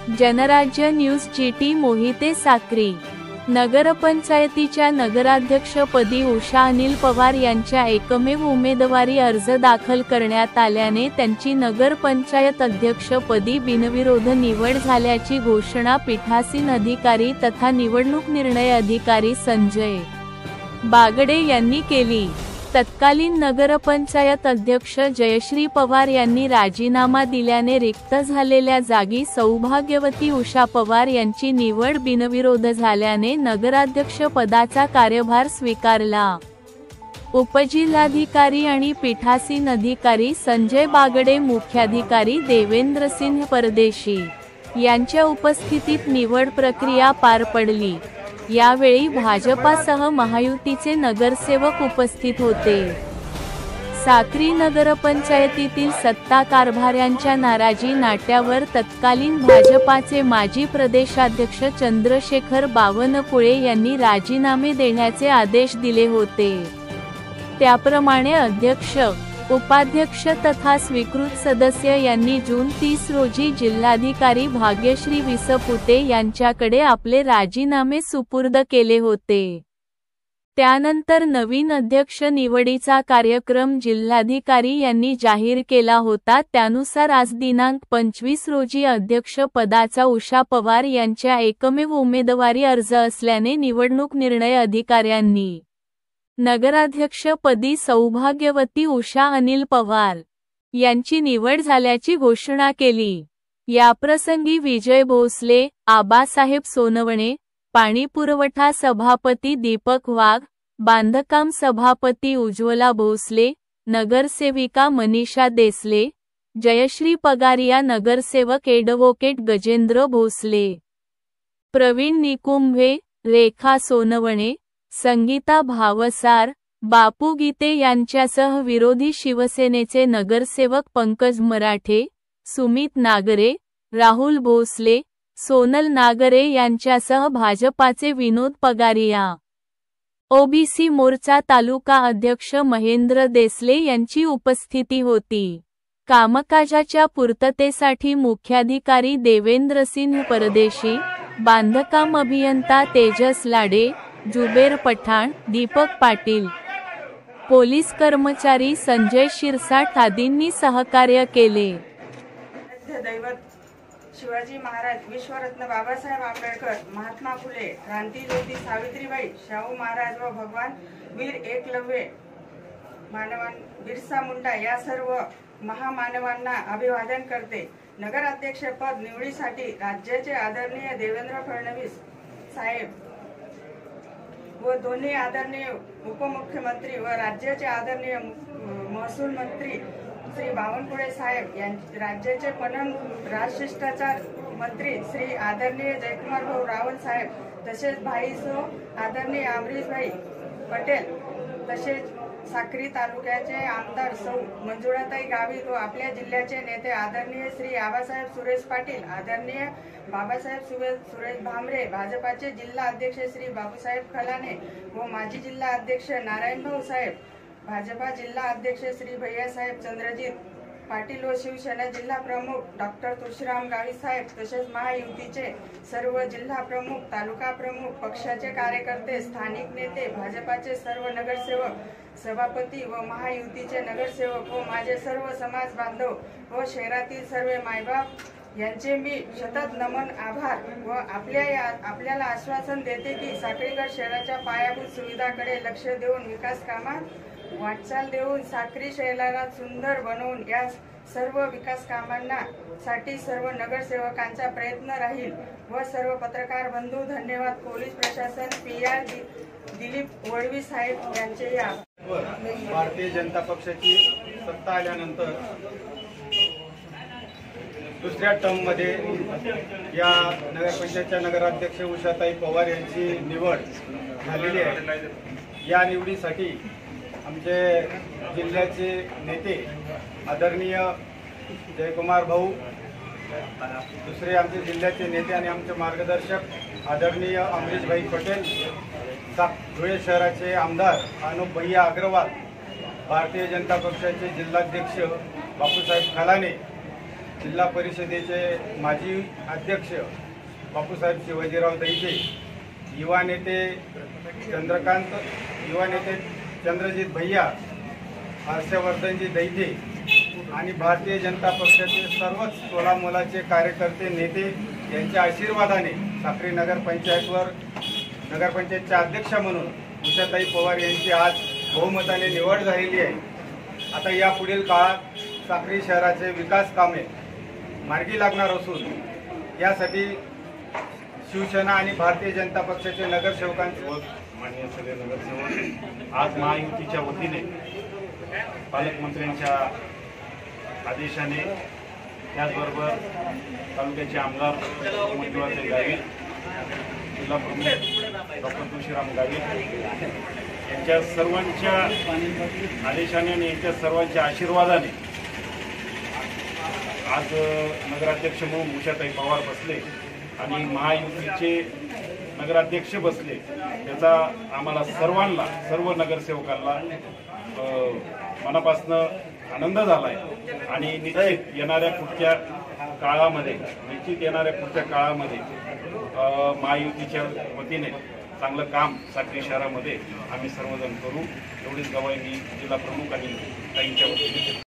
Janrajya news GT Mohite Sakri. नगरपंचायतीच्या नगराध्यक्षपदी उषा अनिल पवार यांच्या एकमेव उमेदवारी अर्ज दाखल करण्यात आल्याने त्यांची नगरपंचायत अध्यक्षपदी बिनविरोध निवड झाल्याची घोषणा पीठासीन अधिकारी तथा निवडणूक निर्णय अधिकारी संजय बागडे यांनी केली। तत्कालीन नगरपंचायत अध्यक्ष जयश्री पवार यांनी राजीनामा दिल्याने रिक्त झालेल्या जागी सौभाग्यवती उषा पवार यांची निवड बिनविरोध झाल्याने नगराध्यक्ष पदाचा कार्यभार स्वीकारला। उपजिल्हाधिकारी आणि पीठासीन अधिकारी संजय बागडे, मुख्याधिकारी देवेंद्र सिंह परदेशी यांच्या उपस्थितीत निवड प्रक्रिया पार पडली। यावेळी भाजपासह महायुतीचे नगरसेवक उपस्थित होते। साक्री नगरपंचायतीतील सत्ता कारभाऱ्यांच्या नाराजी नाट्यावर तत्कालीन भाजपाचे माजी प्रदेशाध्यक्ष चंद्रशेखर बावनकुळे यांनी राजीनामे देण्याचे आदेश दिले होते। त्याप्रमाणे अध्यक्ष, उपाध्यक्ष तथा स्वीकृत सदस्य यांनी जून 30 रोजी जिल्हाधिकारी भाग्यश्री विसपुते यांच्याकडे आपले राजीनामे सुपूर्द केले होते। त्यानंतर नवीन अध्यक्ष निवडीचा कार्यक्रम जिल्हाधिकारी यांनी जाहीर केला होता। त्यानुसार आज दिनांक 25 रोजी अध्यक्ष पदाचा उषा पवार यांच्या एकमेव उमेदवारी अर्ज असल्याने निवडणूक निर्णय अधिकाऱ्यांनी नगराध्यक्षपदी सौभाग्यवती उषा अनिल पवार यांची निवड झाल्याची घोषणा केली। याप्रसंगी विजय भोसले, आबासाहेब सोनवणे, पाणीपुरवठा सभापती दीपक वाघ, बांधकाम सभापती उज्ज्वला भोसले, नगरसेविका मनीषा देसले, जयश्री पगारिया, नगरसेवक ॲडव्होकेट गजेंद्र भोसले, प्रवीण निकुंभे, रेखा सोनवणे, संगीता भावसार, बापू गीते यांच्यासह विरोधी शिवसेनेचे नगरसेवक पंकज मराठे, सुमित नागरे, राहुल भोसले, सोनल नागरे यांच्यासह भाजपाचे विनोद पगारिया, ओबीसी मोर्चा तालुका अध्यक्ष महेंद्र देसले यांची उपस्थिती होती। कामकाजाच्या पूर्ततेसाठी मुख्याधिकारी देवेंद्र सिंह परदेशी, बांधकाम अभियंता तेजस लाडे, जुबेर पठाण, दीपक पाटील, पोलीस कर्मचारी संजय शिरसाट आदींनी सहकार्य केले। दैवत शिवाजी महाराज, विश्वरत्न बाबासाहेब आंबेडकर, महात्मा फुले, क्रांतीज्योती सावित्रीबाई, शाहू महाराज व भगवान वीर एकलव्य मानवान बिरसा मुंडा या सर्व महामानवांना अभिवादन करते। नगराध्यक्ष पद निवडीसाठी राज्याचे आदरणीय देवेंद्र फडणवीस साहेब व दोन्ही आदरणीय उपमुख्यमंत्री व राज्याचे आदरणीय महसूल मंत्री श्री बावनकुळे साहेब, राज्याचे पणन राजशिष्टाचार मंत्री श्री आदरणीय जयकुमार भाऊ रावल साहेब, तसेच भाईसो आदरणीय अमरीशभाई पटेल, तसेच साक्री तालुक्याचे आमदार सौ मंजुळाताई गावित व आपल्या जिल्ह्याचे नेते आदरणीय श्री आबासाहेब सुरेश पाटील, आदरणीय बाबासाहेब सुरेश भामरे, भाजपाचे जिल्हा अध्यक्ष श्री बाबूसाहेब खलाने व माजी जिल्हा अध्यक्ष नारायण भाऊ साहेब, भाजपा जिल्हा अध्यक्ष श्री भैयासाहेब चंद्रजीत पाटील व शिवसेना जिल्हा प्रमुख डॉक्टर तुळशीराम गावी साहेब, तसेच महायुतीचे सर्व जिल्हा प्रमुख, तालुका प्रमुख, पक्षाचे कार्यकर्ते, स्थानिक नेते, भाजपाचे सर्व नगरसेवक, सभापती व महायुतीचे नगरसेवक व माझे सर्व समाज बांधव व शहरातील सर्व मायबाप यांचे मी शतत नमन आभार व आपल्याला आश्वासन देते की साक्रीगड शहराच्या पायाभूत सुविधाकडे लक्ष देऊन विकास कामात वाटचाल देऊन साक्री शहराला सुंदर बनवून या सर्व विकास कामांना साठी सर्व नगरसेवकांचा प्रयत्न राहील व सर्व पत्रकार बंधू धन्यवाद। पोलीस प्रशासन, PR दिलीप वळवी साहेब यांचे या भारतीय जनता पक्षाची सत्ता आल्यानंतर दुसऱ्या टर्म मध्ये या नगरपंचायतच्या नगराध्यक्ष उषाताई पवार यांची निवड झालेली आहे। या निवडीसाठी आमचे जिल्ह्याचे नेते आदरणीय जयकुमार भाऊ, दुसरे आमचे जिल्ह्याचे नेते आणि आमचे मार्गदर्शक आदरणीय अमरीशभाई पटेल, धुळे शहराचे आमदार अनुप भैया अग्रवाल, भारतीय जनता पक्षाचे जिल्हाध्यक्ष बापूसाहेब खलाने, जिल्हा परिषदेचे माजी अध्यक्ष बापूसाहेब शिवाजीराव दैजे, युवा नेते चंद्रजीत भैया, हर्षवर्धनजी दैजे आणि भारतीय जनता पक्षाचे सर्वच तोलामोलाचे कार्यकर्ते नेते यांच्या आशीर्वादाने साक्री नगरपंचायतच्या अध्यक्षा म्हणून उषाताई पवार यांची आज बहुमताने निवड झालेली आहे. आता यापुढील काळात साक्री शहराचे विकास कामे मार्गी लागणार असून यासाठी शिवसेना आणि भारतीय जनता पक्षाचे नगरसेवकांचे माननीय सगळे नगरसेवक आज महायुतीच्या वतीने पालकमंत्र्यांच्या आदेशाने त्याचबरोबर तालुक्याचे आमदार मंजुळाताई गावित, जिल्हा प्रमुख डॉक्टर तुळशीराम गावित यांच्या सर्वांच्या आदेशाने आणि यांच्या सर्वांच्या आशीर्वादाने आज नगराध्यक्ष म्हणून उषाताई पवार बसले आणि महायुतीचे नगराध्यक्ष बसले. त्याचा आम्हाला सर्वांना, सर्व नगरसेवकांना मनापासून आनंद झाला आहे आणि निश्चित येणाऱ्या पुढच्या काळामध्ये महायुतीच्या वतीने चांगलं काम साक्री शहरामध्ये आम्ही सर्वजण करू, एवढीच गवाही मी जिल्हा प्रमुख आणि ताईंच्या वतीने